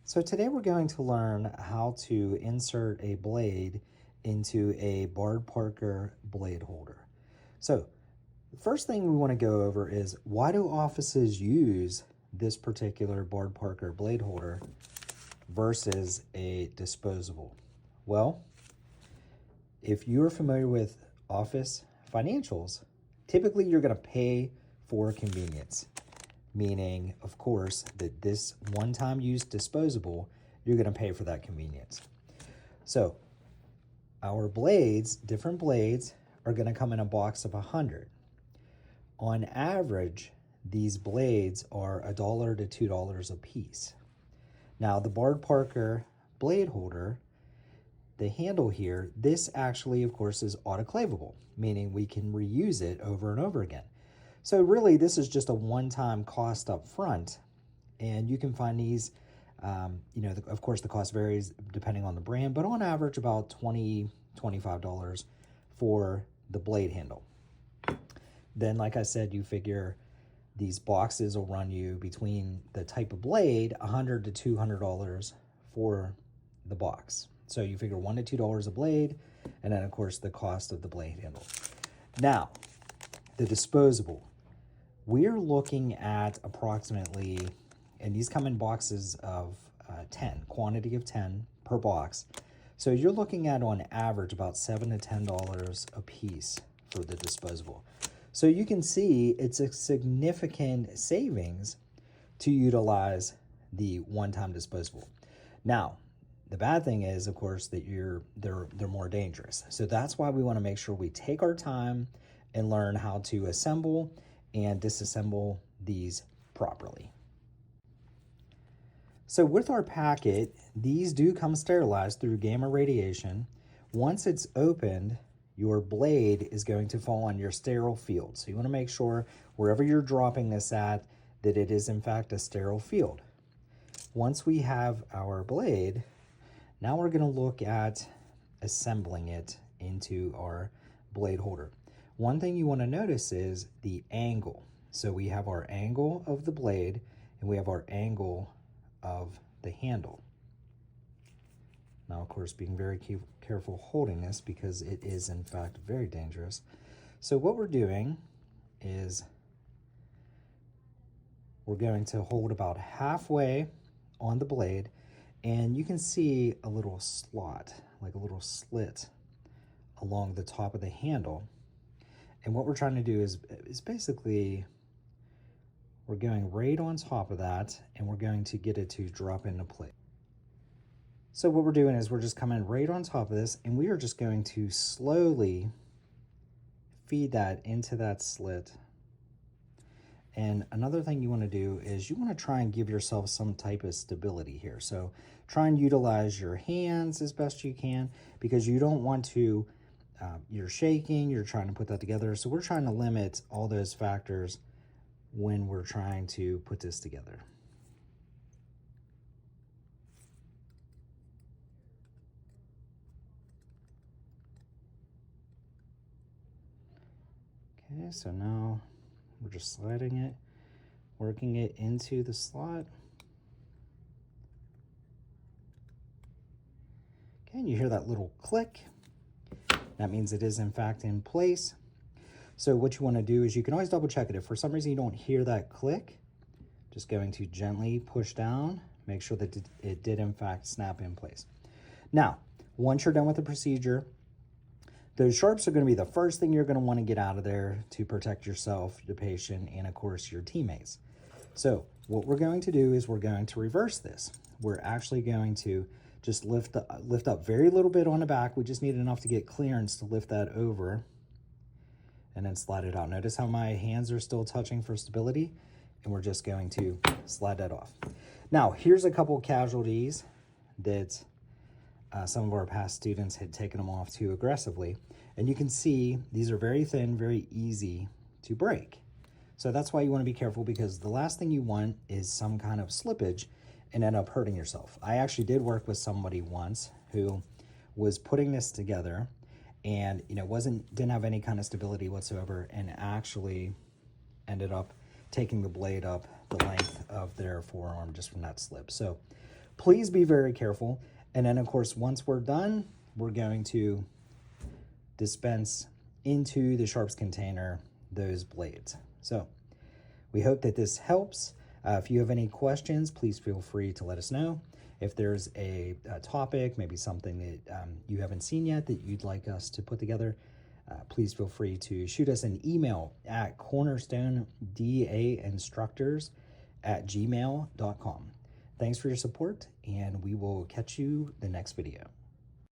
So today we're going to learn how to insert a blade into a Bard Parker blade holder. So the first thing we want to go over is, why do offices use this particular Bard Parker blade holder versus a disposable? Well, if you're familiar with office financials, typically you're going to pay for convenience. Meaning, of course, that this one-time use disposable, you're going to pay for that convenience. So our blades, different blades, are going to come in a box of 100. On average, these blades are $1 to $2 a piece. Now, the Bard Parker blade holder, the handle here, this actually, of course, is autoclavable, meaning we can reuse it over and over again. So really, this is just a one-time cost up front, and you can find these, of course, the cost varies depending on the brand, but on average about $20, $25 for the blade handle. Then, like I said, you figure these boxes will run you between the type of blade, $100 to $200 for the box. So you figure $1 to $2 a blade, and then, of course, the cost of the blade handle. Now, the disposable. We're looking at approximately, and these come in boxes of 10, quantity of 10 per box. So you're looking at on average about $7 to $10 a piece for the disposable. So you can see it's a significant savings to utilize the one-time disposable. Now, the bad thing is, of course, that they're more dangerous. So that's why we want to make sure we take our time and learn how to assemble and disassemble these properly. So with our packet, these do come sterilized through gamma radiation. Once it's opened, your blade is going to fall on your sterile field. So you want to make sure wherever you're dropping this at, that it is in fact a sterile field. Once we have our blade, now we're going to look at assembling it into our blade holder. One thing you want to notice is the angle. So we have our angle of the blade and we have our angle of the handle. Now, of course, being very careful holding this because it is in fact very dangerous. So what we're doing is we're going to hold about halfway on the blade, and you can see a little slot, like a little slit along the top of the handle. And what we're trying to do is basically, we're going right on top of that, and we're going to get it to drop into place. So what we're doing is we're just coming right on top of this, and we are just going to slowly feed that into that slit. And another thing you want to do is you want to try and give yourself some type of stability here. So try and utilize your hands as best you can, because you don't want to you're shaking, you're trying to put that together. So we're trying to limit all those factors when we're trying to put this together. Okay, so now we're just sliding it, working it into the slot. Okay, and you hear that little click. That means it is in fact in place. So what you want to do is you can always double check it. If for some reason you don't hear that click, just going to gently push down, make sure that it did in fact snap in place. Now, once you're done with the procedure, those sharps are going to be the first thing you're going to want to get out of there to protect yourself, the patient, and of course your teammates. So what we're going to do is we're going to reverse this. We're actually going to just lift up very little bit on the back. We just need enough to get clearance to lift that over and then slide it out. Notice how my hands are still touching for stability, and we're just going to slide that off. Now, here's a couple casualties that some of our past students had taken them off too aggressively. And you can see these are very thin, very easy to break. So that's why you want to be careful, because the last thing you want is some kind of slippage and end up hurting yourself. I actually did work with somebody once who was putting this together, and didn't have any kind of stability whatsoever, and actually ended up taking the blade up the length of their forearm just from that slip. So please be very careful. And then, of course, once we're done, we're going to dispense into the sharps container those blades. So we hope that this helps. If you have any questions, please feel free to let us know. If there's a topic, maybe something that you haven't seen yet that you'd like us to put together, please feel free to shoot us an email at cornerstonedainstructors@gmail.com. Thanks for your support, and we will catch you the next video.